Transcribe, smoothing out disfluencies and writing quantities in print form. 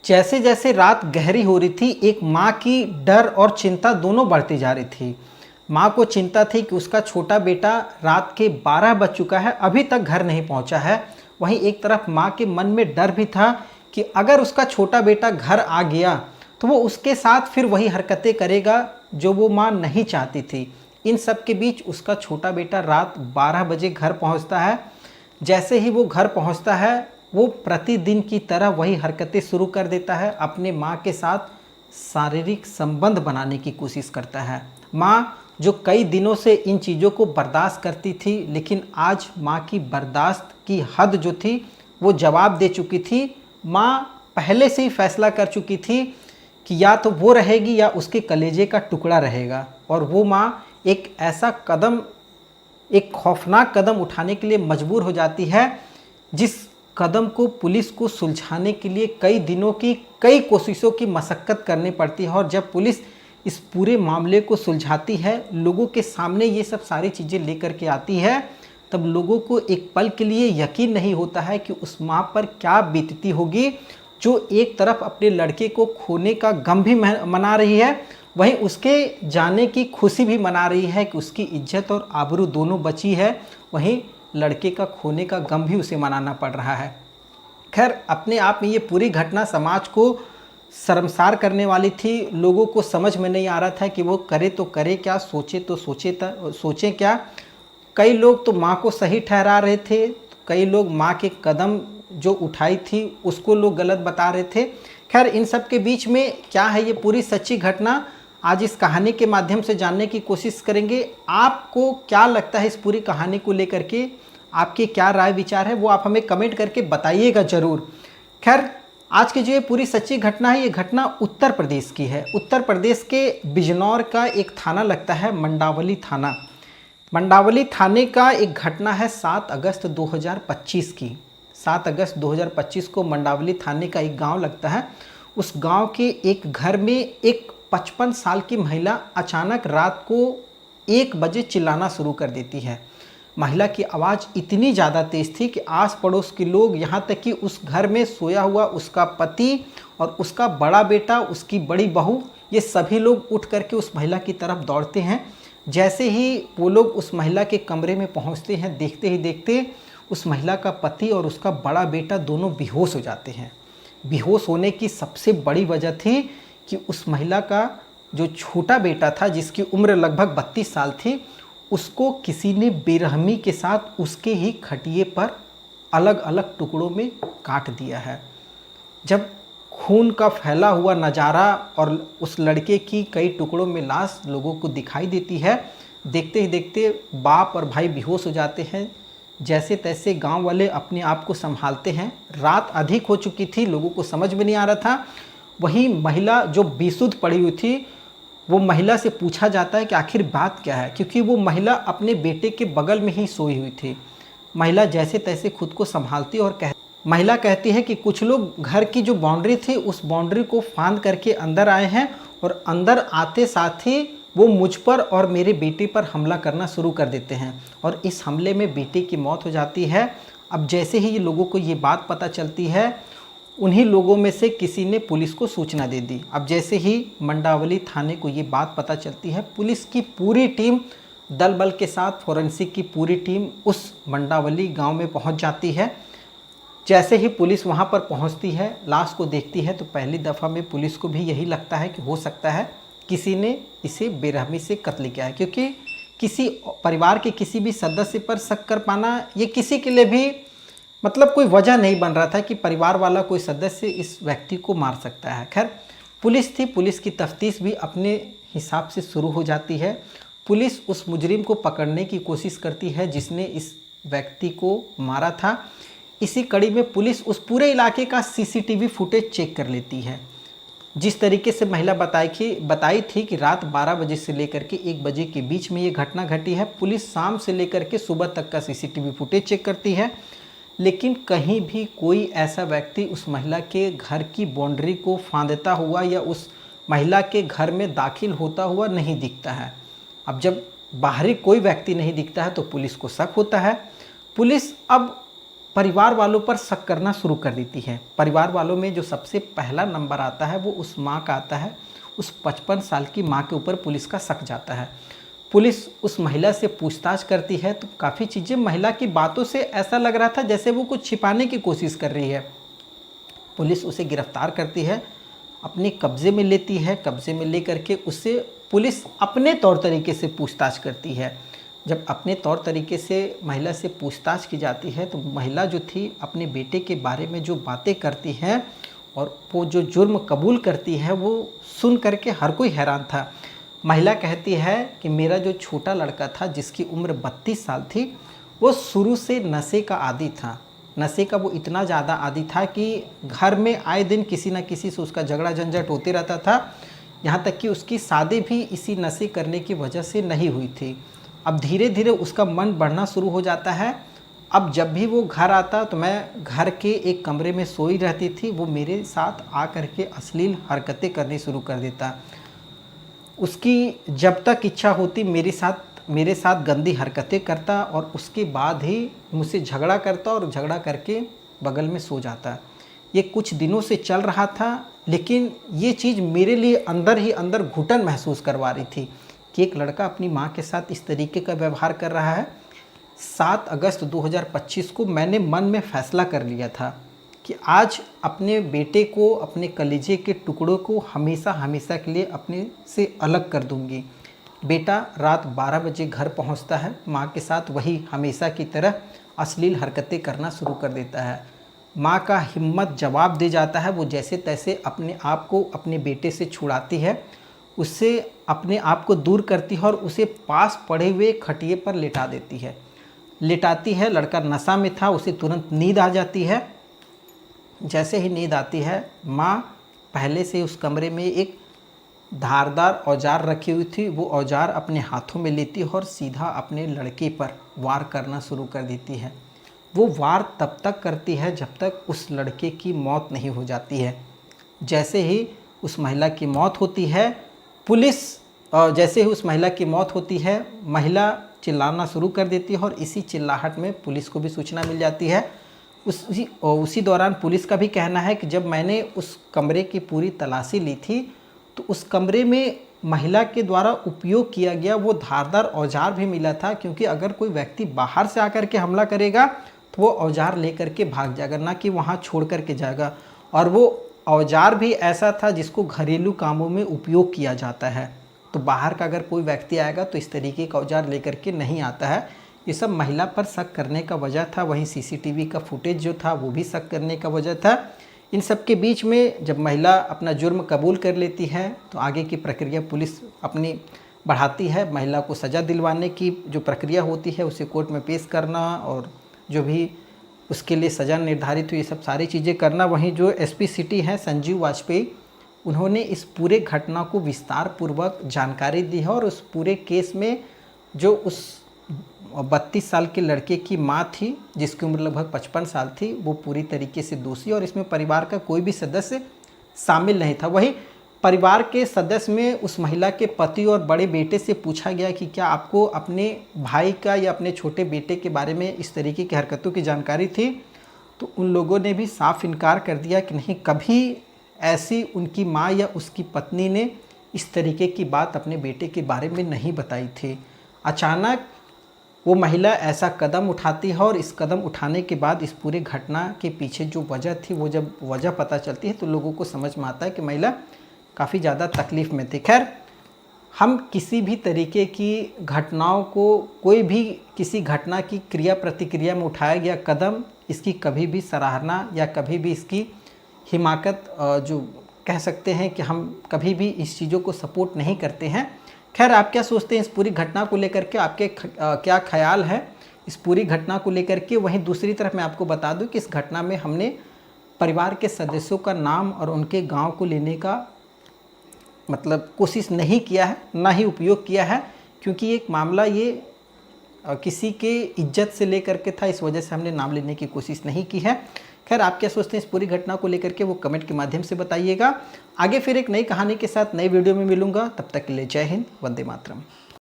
जैसे जैसे रात गहरी हो रही थी, एक माँ की डर और चिंता दोनों बढ़ती जा रही थी। माँ को चिंता थी कि उसका छोटा बेटा रात के 12 बज चुका है, अभी तक घर नहीं पहुँचा है। वहीं एक तरफ माँ के मन में डर भी था कि अगर उसका छोटा बेटा घर आ गया तो वो उसके साथ फिर वही हरकतें करेगा जो वो माँ नहीं चाहती थी। इन सब के बीच उसका छोटा बेटा रात 12 बजे घर पहुँचता है। जैसे ही वो घर पहुँचता है, वो प्रतिदिन की तरह वही हरकतें शुरू कर देता है, अपने माँ के साथ शारीरिक संबंध बनाने की कोशिश करता है। माँ जो कई दिनों से इन चीज़ों को बर्दाश्त करती थी, लेकिन आज माँ की बर्दाश्त की हद जो थी वो जवाब दे चुकी थी। माँ पहले से ही फैसला कर चुकी थी कि या तो वो रहेगी या उसके कलेजे का टुकड़ा रहेगा। और वो माँ एक ऐसा कदम, एक खौफनाक कदम उठाने के लिए मजबूर हो जाती है, जिस कदम को पुलिस को सुलझाने के लिए कई दिनों की कई कोशिशों की मशक्क़त करनी पड़ती है। और जब पुलिस इस पूरे मामले को सुलझाती है, लोगों के सामने ये सब सारी चीज़ें लेकर के आती है, तब लोगों को एक पल के लिए यकीन नहीं होता है कि उस माँ पर क्या बीतती होगी, जो एक तरफ अपने लड़के को खोने का गम भी मना रही है, वहीं उसके जाने की खुशी भी मना रही है कि उसकी इज्जत और आबरू दोनों बची है। वहीं लड़के का खोने का गम भी उसे मनाना पड़ रहा है। खैर, अपने आप में ये पूरी घटना समाज को शर्मसार करने वाली थी। लोगों को समझ में नहीं आ रहा था कि वो करे तो करे क्या, सोचे तो सोचें क्या। कई लोग तो माँ को सही ठहरा रहे थे, कई लोग माँ के कदम जो उठाई थी उसको लोग गलत बता रहे थे। खैर, इन सब के बीच में क्या है ये पूरी सच्ची घटना, आज इस कहानी के माध्यम से जानने की कोशिश करेंगे। आपको क्या लगता है इस पूरी कहानी को लेकर के, आपके क्या राय विचार है वो आप हमें कमेंट करके बताइएगा ज़रूर। खैर, आज की जो ये पूरी सच्ची घटना है, ये घटना उत्तर प्रदेश की है। उत्तर प्रदेश के बिजनौर का एक थाना लगता है मंडावली थाना। मंडावली थाने का एक घटना है 7 अगस्त 2025 की। 7 अगस्त 2025 को मंडावली थाने का एक गांव लगता है। उस गांव के एक घर में एक 55 साल की महिला अचानक रात को 1 बजे चिल्लाना शुरू कर देती है। महिला की आवाज़ इतनी ज़्यादा तेज़ थी कि आस पड़ोस के लोग, यहाँ तक कि उस घर में सोया हुआ उसका पति और उसका बड़ा बेटा, उसकी बड़ी बहू, ये सभी लोग उठ करके उस महिला की तरफ दौड़ते हैं। जैसे ही वो लोग उस महिला के कमरे में पहुँचते हैं, देखते ही देखते उस महिला का पति और उसका बड़ा बेटा दोनों बेहोश हो जाते हैं। बेहोश होने की सबसे बड़ी वजह थी कि उस महिला का जो छोटा बेटा था, जिसकी उम्र लगभग 32 साल थी, उसको किसी ने बेरहमी के साथ उसके ही खटिए पर अलग अलग टुकड़ों में काट दिया है। जब खून का फैला हुआ नज़ारा और उस लड़के की कई टुकड़ों में लाश लोगों को दिखाई देती है, देखते ही देखते बाप और भाई बेहोश हो जाते हैं। जैसे तैसे गांव वाले अपने आप को संभालते हैं। रात अधिक हो चुकी थी, लोगों को समझ में नहीं आ रहा था। वही महिला जो बेसुध पड़ी हुई थी, वो महिला से पूछा जाता है कि आखिर बात क्या है, क्योंकि वो महिला अपने बेटे के बगल में ही सोई हुई थी। महिला जैसे तैसे खुद को संभालती और महिला कहती है कि कुछ लोग घर की जो बाउंड्री थी उस बाउंड्री को फांद करके अंदर आए हैं और अंदर आते साथ ही वो मुझ पर और मेरे बेटे पर हमला करना शुरू कर देते हैं और इस हमले में बेटे की मौत हो जाती है। अब जैसे ही ये लोगों को ये बात पता चलती है, उन्हीं लोगों में से किसी ने पुलिस को सूचना दे दी। अब जैसे ही मंडावली थाने को ये बात पता चलती है, पुलिस की पूरी टीम दल बल के साथ, फोरेंसिक की पूरी टीम उस मंडावली गांव में पहुंच जाती है। जैसे ही पुलिस वहां पर पहुंचती है, लाश को देखती है, तो पहली दफ़ा में पुलिस को भी यही लगता है कि हो सकता है किसी ने इसे बेरहमी से कत्ल किया है, क्योंकि किसी परिवार के किसी भी सदस्य पर शक कर पाना ये किसी के लिए भी मतलब कोई वजह नहीं बन रहा था कि परिवार वाला कोई सदस्य इस व्यक्ति को मार सकता है। खैर, पुलिस थी, पुलिस की तफ्तीश भी अपने हिसाब से शुरू हो जाती है। पुलिस उस मुजरिम को पकड़ने की कोशिश करती है जिसने इस व्यक्ति को मारा था। इसी कड़ी में पुलिस उस पूरे इलाके का सीसीटीवी फुटेज चेक कर लेती है। जिस तरीके से महिला बताई थी कि रात 12 बजे से लेकर के 1 बजे के बीच में ये घटना घटी है, पुलिस शाम से लेकर के सुबह तक का सीसीटीवी फुटेज चेक करती है, लेकिन कहीं भी कोई ऐसा व्यक्ति उस महिला के घर की बाउंड्री को फांदता हुआ या उस महिला के घर में दाखिल होता हुआ नहीं दिखता है। अब जब बाहरी कोई व्यक्ति नहीं दिखता है तो पुलिस को शक होता है। पुलिस अब परिवार वालों पर शक करना शुरू कर देती है। परिवार वालों में जो सबसे पहला नंबर आता है वो उस माँ का आता है। उस 55 साल की माँ के ऊपर पुलिस का शक जाता है। पुलिस उस महिला से पूछताछ करती है तो काफ़ी चीज़ें, महिला की बातों से ऐसा लग रहा था जैसे वो कुछ छिपाने की कोशिश कर रही है। पुलिस उसे गिरफ्तार करती है, अपने कब्ज़े में लेती है। कब्ज़े में ले करके उससे पुलिस अपने तौर तरीके से पूछताछ करती है। जब अपने तौर तरीके से महिला से पूछताछ की जाती है तो महिला जो थी अपने बेटे के बारे में जो बातें करती है और वो जो जुर्म कबूल करती है वो सुन करके हर कोई हैरान था। महिला कहती है कि मेरा जो छोटा लड़का था जिसकी उम्र 32 साल थी, वो शुरू से नशे का आदी था। नशे का वो इतना ज़्यादा आदी था कि घर में आए दिन किसी न किसी से उसका झगड़ा झंझट होते रहता था। यहाँ तक कि उसकी शादी भी इसी नशे करने की वजह से नहीं हुई थी। अब धीरे धीरे उसका मन बढ़ना शुरू हो जाता है। अब जब भी वो घर आता तो मैं घर के एक कमरे में सोई रहती थी, वो मेरे साथ आ करके अश्लील हरकतें करनी शुरू कर देता। उसकी जब तक इच्छा होती मेरे साथ गंदी हरकतें करता और उसके बाद ही मुझसे झगड़ा करता और झगड़ा करके बगल में सो जाता। ये कुछ दिनों से चल रहा था, लेकिन ये चीज़ मेरे लिए अंदर ही अंदर घुटन महसूस करवा रही थी कि एक लड़का अपनी माँ के साथ इस तरीके का व्यवहार कर रहा है। 7 अगस्त 2025 को मैंने मन में फ़ैसला कर लिया था कि आज अपने बेटे को, अपने कलेजे के टुकड़ों को हमेशा हमेशा के लिए अपने से अलग कर दूंगी। बेटा रात 12 बजे घर पहुंचता है, माँ के साथ वही हमेशा की तरह अश्लील हरकतें करना शुरू कर देता है। माँ का हिम्मत जवाब दे जाता है। वो जैसे तैसे अपने आप को अपने बेटे से छुड़ाती है, उससे अपने आप को दूर करती है और उसे पास पड़े हुए खटिए पर लेटाती है। लड़का नशा में था, उसे तुरंत नींद आ जाती है। जैसे ही नींद आती है, माँ पहले से उस कमरे में एक धारदार औजार रखी हुई थी, वो औजार अपने हाथों में लेती है और सीधा अपने लड़के पर वार करना शुरू कर देती है। वो वार तब तक करती है जब तक उस लड़के की मौत नहीं हो जाती है। जैसे ही उस महिला की मौत होती है, महिला चिल्लाना शुरू कर देती है और इसी चिल्लाहट में पुलिस को भी सूचना मिल जाती है। उसी दौरान पुलिस का भी कहना है कि जब मैंने उस कमरे की पूरी तलाशी ली थी तो उस कमरे में महिला के द्वारा उपयोग किया गया वो धारदार औजार भी मिला था, क्योंकि अगर कोई व्यक्ति बाहर से आकर के हमला करेगा तो वो औजार लेकर के भाग जाएगा, ना कि वहाँ छोड़ कर के जाएगा। और वो औजार भी ऐसा था जिसको घरेलू कामों में उपयोग किया जाता है। तो बाहर का अगर कोई व्यक्ति आएगा तो इस तरीके का औजार लेकर के नहीं आता है। ये सब महिला पर शक करने का वजह था। वहीं सीसीटीवी का फुटेज जो था वो भी शक करने का वजह था। इन सब के बीच में जब महिला अपना जुर्म कबूल कर लेती है तो आगे की प्रक्रिया पुलिस अपनी बढ़ाती है। महिला को सज़ा दिलवाने की जो प्रक्रिया होती है उसे कोर्ट में पेश करना और जो भी उसके लिए सज़ा निर्धारित हुई, ये सब सारी चीज़ें करना। वहीं जो एसपी सिटी हैं संजीव वाजपेयी, उन्होंने इस पूरे घटना को विस्तार पूर्वक जानकारी दी है और उस पूरे केस में जो उस 32 साल के लड़के की माँ थी जिसकी उम्र लगभग 55 साल थी, वो पूरी तरीके से दोषी और इसमें परिवार का कोई भी सदस्य शामिल नहीं था। वहीं परिवार के सदस्य में उस महिला के पति और बड़े बेटे से पूछा गया कि क्या आपको अपने भाई का या अपने छोटे बेटे के बारे में इस तरीके की हरकतों की जानकारी थी, तो उन लोगों ने भी साफ इनकार कर दिया कि नहीं, कभी ऐसी उनकी माँ या उसकी पत्नी ने इस तरीके की बात अपने बेटे के बारे में नहीं बताई थी। अचानक वो महिला ऐसा कदम उठाती है और इस कदम उठाने के बाद इस पूरे घटना के पीछे जो वजह थी, वो जब वजह पता चलती है तो लोगों को समझ में आता है कि महिला काफ़ी ज़्यादा तकलीफ़ में थी। खैर, हम किसी भी तरीके की घटनाओं को, कोई भी किसी घटना की क्रिया प्रतिक्रिया में उठाया गया कदम, इसकी कभी भी सराहना या कभी भी इसकी हिमाकत जो कह सकते हैं कि हम कभी भी इस चीज़ों को सपोर्ट नहीं करते हैं। खैर, आप क्या सोचते हैं इस पूरी घटना को लेकर के? आपके क्या ख्याल है इस पूरी घटना को लेकर के? वहीं दूसरी तरफ मैं आपको बता दूं कि इस घटना में हमने परिवार के सदस्यों का नाम और उनके गांव को लेने का कोशिश नहीं किया है, ना ही उपयोग किया है, क्योंकि एक मामला ये किसी के इज्जत से लेकर के था, इस वजह से हमने नाम लेने की कोशिश नहीं की है। खैर, आप क्या सोचते हैं इस पूरी घटना को लेकर के? वो कमेंट के माध्यम से बताइएगा। आगे फिर एक नई कहानी के साथ नई वीडियो में मिलूंगा। तब तक के लिए जय हिंद, वंदे मातरम।